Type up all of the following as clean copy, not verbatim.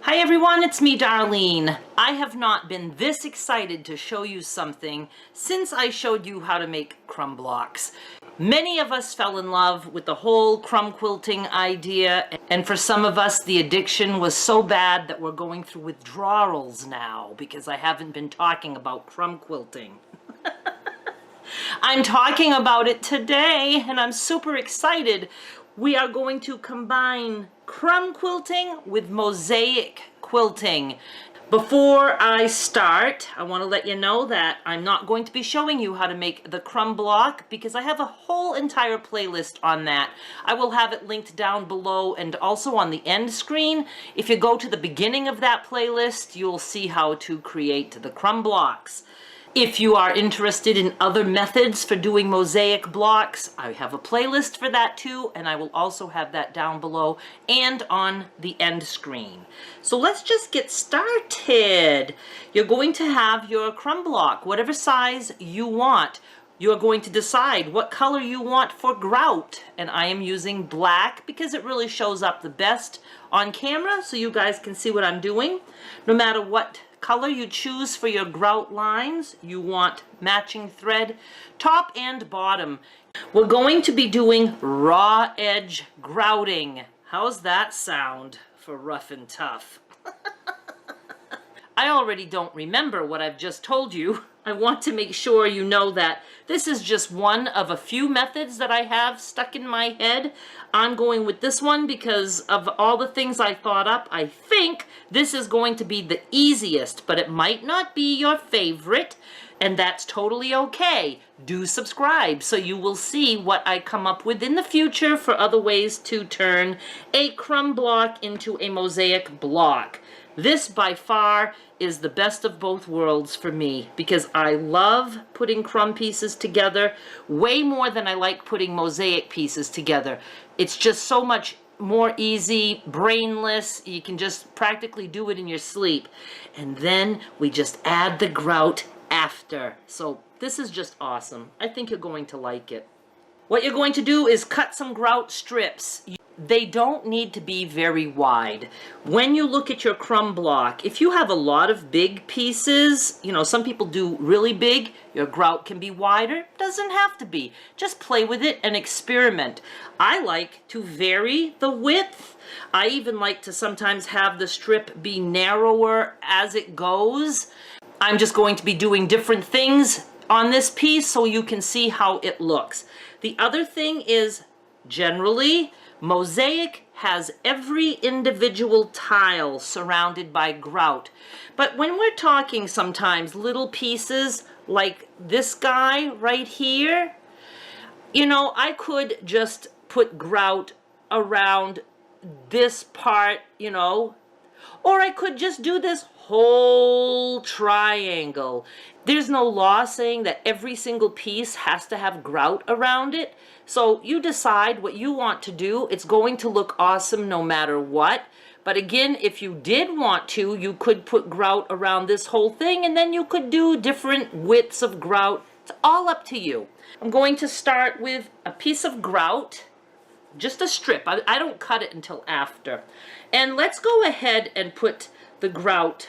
Hi everyone, it's me, Darlene. I have not been this excited to show you something since I showed you how to make crumb blocks. Many of us fell in love with the whole crumb quilting idea, and for some of us the addiction was so bad that we're going through withdrawals now because I haven't been talking about crumb quilting. I'm talking about it today and I'm super excited. We are going to combine crumb quilting with mosaic quilting. Before I start, I want to let you know that I'm not going to be showing you how to make the crumb block because I have a whole entire playlist on that. I will have it linked down below and also on the end screen. If you go to the beginning of that playlist, you'll see how to create the crumb blocks. If you are interested in other methods for doing mosaic blocks, I have a playlist for that too, and I will also have that down below and on the end screen. So let's just get started. You're going to have your crumb block, whatever size you want. You're going to decide what color you want for grout, and I am using black because it really shows up the best on camera so you guys can see what I'm doing. No matter what color you choose for your grout lines, you want matching thread top and bottom. We're going to be doing raw edge grouting. How's that sound for rough and tough? I already don't remember what I've just told you. I want to make sure you know that this is just one of a few methods that I have stuck in my head. I'm going with this one because of all the things I thought up. I think this is going to be the easiest, but it might not be your favorite, and that's totally okay. Do subscribe so you will see what I come up with in the future for other ways to turn a crumb block into a mosaic block. This by far is the best of both worlds for me because I love putting crumb pieces together way more than I like putting mosaic pieces together. It's just so much more easy, brainless. You can just practically do it in your sleep. And then we just add the grout after. So this is just awesome. I think you're going to like it. What you're going to do is cut some grout strips. They don't need to be very wide. When you look at your crumb block, if you have a lot of big pieces, you know, some people do really big, your grout can be wider. Doesn't have to be. Just play with it and experiment. I like to vary the width. I even like to sometimes have the strip be narrower as it goes. I'm just going to be doing different things on this piece so you can see how it looks. The other thing is, generally, mosaic has every individual tile surrounded by grout. But when we're talking sometimes little pieces like this guy right here, you know, I could just put grout around this part, you know, or I could just do this whole triangle. There's no law saying that every single piece has to have grout around it. So you decide what you want to do. It's going to look awesome no matter what. But again, if you did want to, you could put grout around this whole thing, and then you could do different widths of grout. It's all up to you. I'm going to start with a piece of grout, just a strip. I don't cut it until after. And let's go ahead and put the grout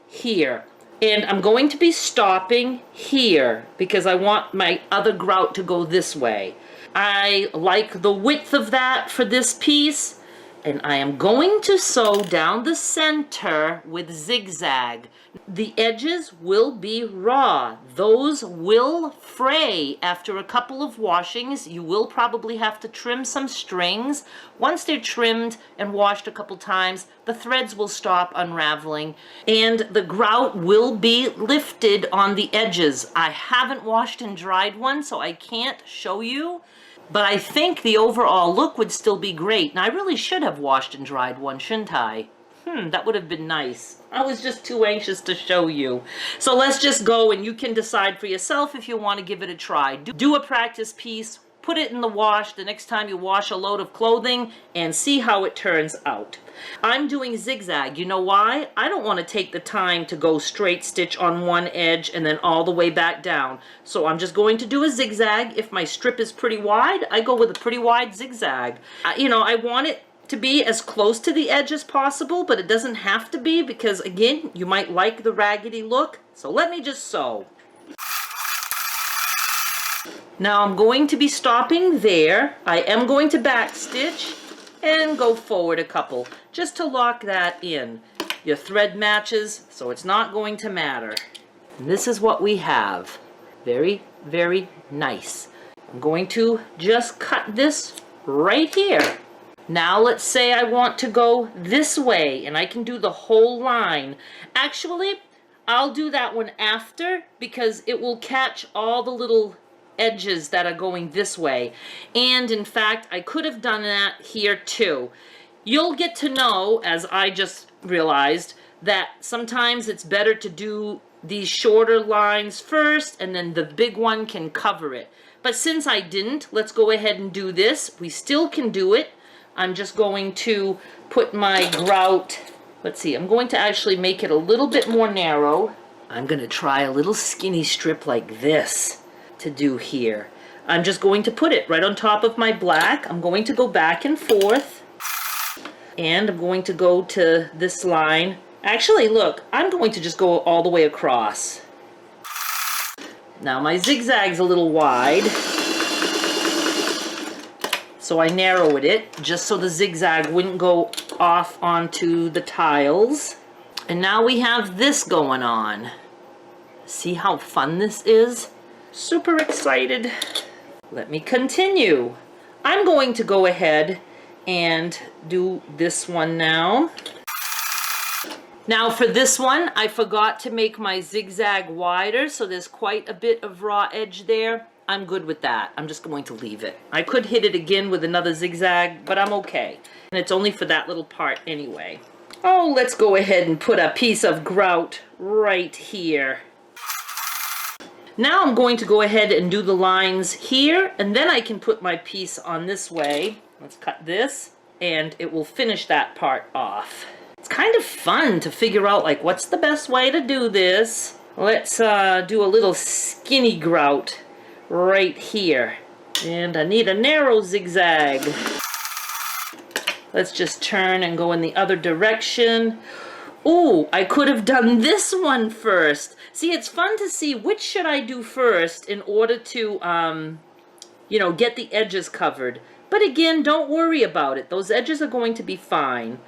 here. And I'm going to be stopping here because I want my other grout to go this way. I like the width of that for this piece, and I am going to sew down the center with zigzag. The edges will be raw. Those will fray after a couple of washings. You will probably have to trim some strings. Once they're trimmed and washed a couple times, the threads will stop unraveling and the grout will be lifted on the edges. I haven't washed and dried one, so I can't show you, but I think the overall look would still be great. And I really should have washed and dried one, shouldn't I? That would have been nice. I was just too anxious to show you. So let's just go and you can decide for yourself if you want to give it a try. Do a practice piece, put it in the wash the next time you wash a load of clothing, and see how it turns out. I'm doing zigzag. You know why? I don't want to take the time to go straight stitch on one edge and then all the way back down. So I'm just going to do a zigzag. If my strip is pretty wide, I go with a pretty wide zigzag. You know, I want it to be as close to the edge as possible, but it doesn't have to be because, again, you might like the raggedy look. So let me just sew. Now I'm going to be stopping there. I am going to back stitch and go forward a couple just to lock that in. Your thread matches, so it's not going to matter. And this is what we have. Very, very nice. I'm going to just cut this right here. Now let's say I want to go this way and I can do the whole line. Actually, I'll do that one after because it will catch all the little edges that are going this way. And in fact, I could have done that here too. You'll get to know, as I just realized, that sometimes it's better to do these shorter lines first and then the big one can cover it. But since I didn't, let's go ahead and do this. We still can do it. I'm just going to put my grout, let's see, I'm going to actually make it a little bit more narrow. I'm going to try a little skinny strip like this to do here. I'm just going to put it right on top of my black. I'm going to go back and forth. And I'm going to go to this line. Actually, look, I'm going to just go all the way across. Now my zigzag's a little wide. So I narrowed it just so the zigzag wouldn't go off onto the tiles. And now we have this going on. See how fun this is? Super excited. Let me continue. I'm going to go ahead and do this one now. Now for this one, I forgot to make my zigzag wider, so there's quite a bit of raw edge there. I'm good with that. I'm just going to leave it. I could hit it again with another zigzag, but I'm okay. And it's only for that little part anyway. Oh, let's go ahead and put a piece of grout right here. Now I'm going to go ahead and do the lines here, and then I can put my piece on this way. Let's cut this, and it will finish that part off. It's kind of fun to figure out, like, what's the best way to do this. Let's do a little skinny grout right here. And I need a narrow zigzag. Let's just turn and go in the other direction. Oh, I could have done this one first. See, it's fun to see which should I do first in order to, you know, get the edges covered. But again, don't worry about it. Those edges are going to be fine.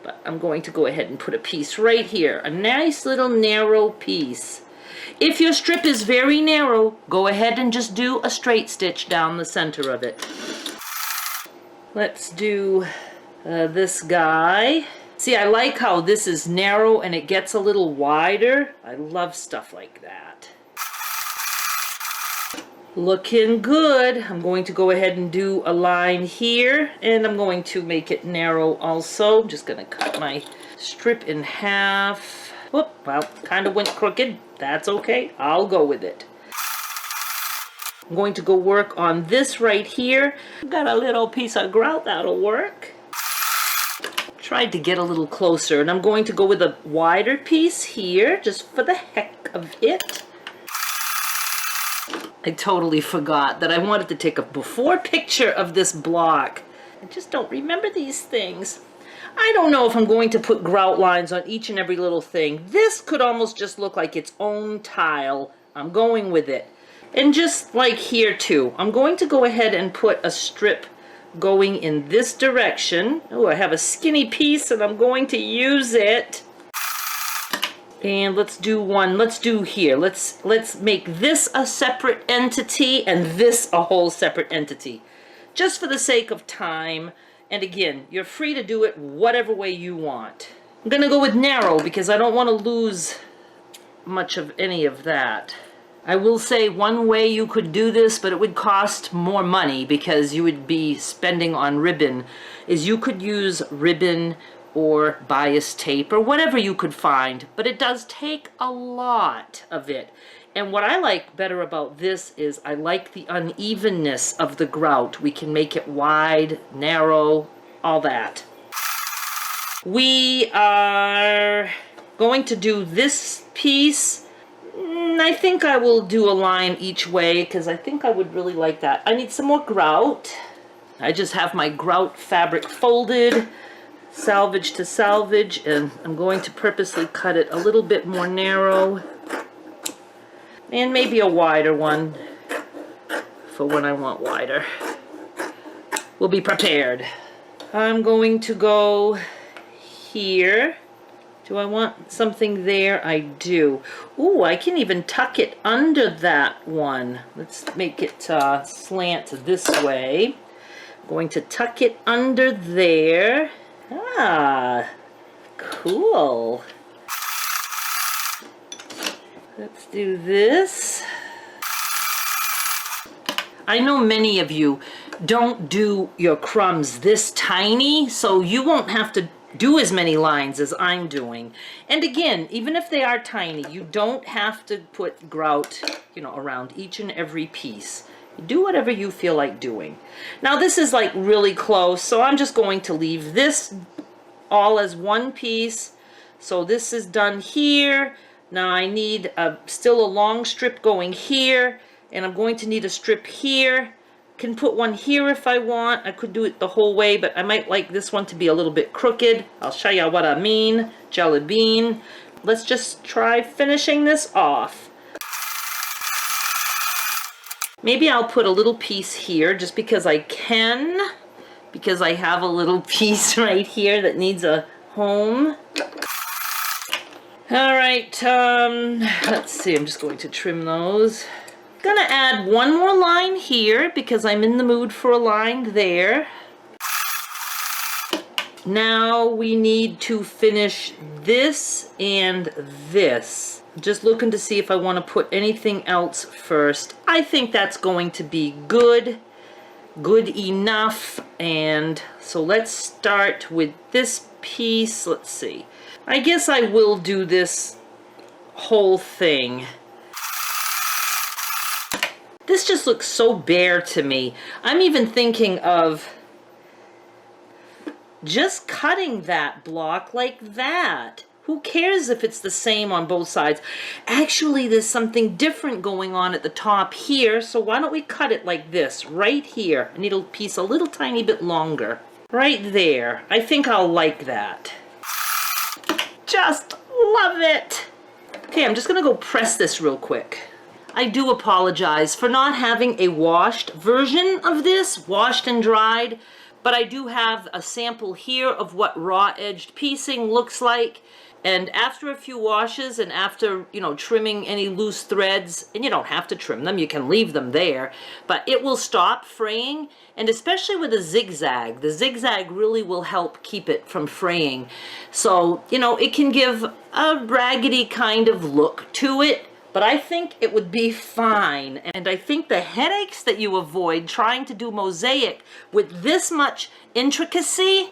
But I'm going to go ahead and put a piece right here. A nice little narrow piece. If your strip is very narrow, go ahead and just do a straight stitch down the center of it. Let's do this guy. See, I like how this is narrow and it gets a little wider. I love stuff like that. Looking good. I'm going to go ahead and do a line here, and I'm going to make it narrow also. I'm just going to cut my strip in half. Whoop, well, kind of went crooked. That's okay. I'll go with it. I'm going to go work on this right here. I've got a little piece of grout that'll work. Tried to get a little closer, and I'm going to go with a wider piece here just for the heck of it. I totally forgot that I wanted to take a before picture of this block. I just don't remember these things. I don't know if I'm going to put grout lines on each and every little thing. This could almost just look like its own tile. I'm going with it. And just like here too, I'm going to go ahead and put a strip going in this direction. Oh, I have a skinny piece and I'm going to use it. And let's do one, let's do here. Let's make this a separate entity and this a whole separate entity. Just for the sake of time. And again, you're free to do it whatever way you want. I'm gonna go with narrow because I don't want to lose much of any of that. I will say one way you could do this, but it would cost more money because you would be spending on ribbon, is you could use ribbon or bias tape or whatever you could find, but it does take a lot of it. And what I like better about this is I like the unevenness of the grout. We can make it wide, narrow, all that. We are going to do this piece. I think I will do a line each way because I think I would really like that. I need some more grout. I just have my Grout fabric folded, salvage to salvage, and I'm going to purposely cut it a little bit more narrow and maybe a wider one for when I want wider. We'll be prepared. I'm going to go here. Do I want something there? I do. Ooh, I can even tuck it under that one. Let's make it slant this way. I'm going to tuck it under there. Ah, cool. Let's do this. I know many of you don't do your crumbs this tiny, so you won't have to do as many lines as I'm doing. And again, even if they are tiny, you don't have to put grout, you know, around each and every piece. Do whatever you feel like doing. Now this is like really close, so I'm just going to leave this all as one piece. So this is done here. Now I need still a long strip going here, and I'm going to need a strip here. Can put one here if I want. I could do it the whole way, but I might like this one to be a little bit crooked. I'll show you what I mean. Jelly bean. Let's just try finishing this off. Maybe I'll put a little piece here just because I can, because I have a little piece right here that needs a home. All right, let's see, I'm just going to trim those. Gonna add one more line here because I'm in the mood for a line there. Now we need to finish this and this. Just looking to see if I want to put anything else first. I think that's going to be good enough. And so let's start with this piece. Let's see. I guess I will do this whole thing. This just looks so bare to me. I'm even thinking of just cutting that block like that. Who cares if it's the same on both sides? Actually, there's something different going on at the top here, so why don't we cut it like this, right here. I need a piece a little tiny bit longer. Right there. I think I'll like that. Just love it. Okay, I'm just gonna go press this real quick. I do apologize for not having a washed version of this, washed and dried, but I do have a sample here of what raw edged piecing looks like. And after a few washes and after, you know, trimming any loose threads, and you don't have to trim them, you can leave them there, but it will stop fraying. And especially with a zigzag, the zigzag really will help keep it from fraying. So, you know, it can give a raggedy kind of look to it, but I think it would be fine. And I think the headaches that you avoid trying to do mosaic with this much intricacy,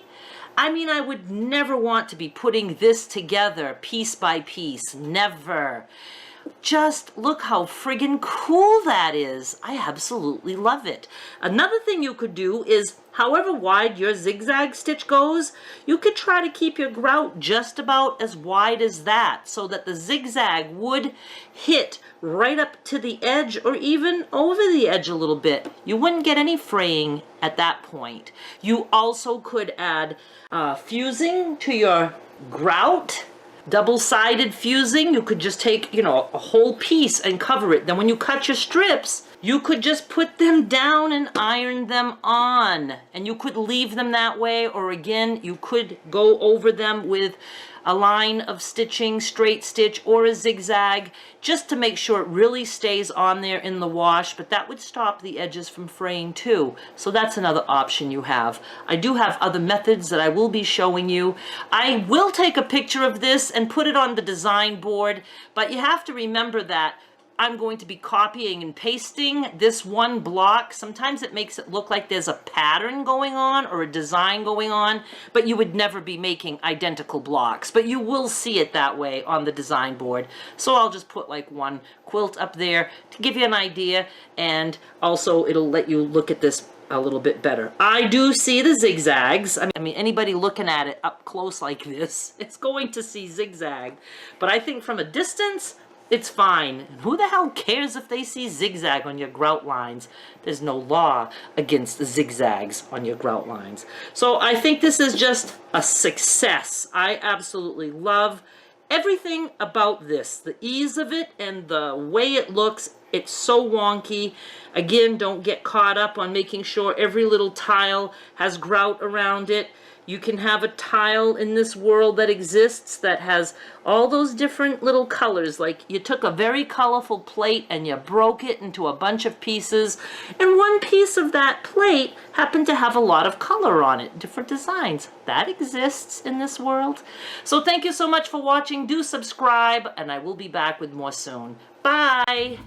I mean, I would never want to be putting this together piece by piece. Never. Just look how friggin' cool that is. I absolutely love it. Another thing you could do is, however wide your zigzag stitch goes, you could try to keep your grout just about as wide as that, so that the zigzag would hit right up to the edge or even over the edge a little bit. You wouldn't get any fraying at that point. You also could add fusing to your grout. Double-sided fusing, you could just take, you know, a whole piece and cover it. Then when you cut your strips, you could just put them down and iron them on. And you could leave them that way, or again, you could go over them with a line of stitching, straight stitch, or a zigzag, just to make sure it really stays on there in the wash, but that would stop the edges from fraying too. So that's another option you have. I do have other methods that I will be showing you. I will take a picture of this and put it on the design board, but you have to remember that I'm going to be copying and pasting this one block. Sometimes it makes it look like there's a pattern going on or a design going on, but you would never be making identical blocks. But you will see it that way on the design board. So I'll just put like one quilt up there to give you an idea, and also it'll let you look at this a little bit better. I do see the zigzags. I mean, anybody looking at it up close like this, it's going to see zigzag. But I think from a distance, it's fine. Who the hell cares if they see zigzag on your grout lines? There's no law against zigzags on your grout lines. So I think this is just a success. I absolutely love everything about this. The ease of it and the way it looks. It's so wonky. Again, don't get caught up on making sure every little tile has grout around it. You can have a tile in this world that exists that has all those different little colors. Like you took a very colorful plate and you broke it into a bunch of pieces. And one piece of that plate happened to have a lot of color on it, different designs. That exists in this world. So thank you so much for watching. Do subscribe, and I will be back with more soon. Bye!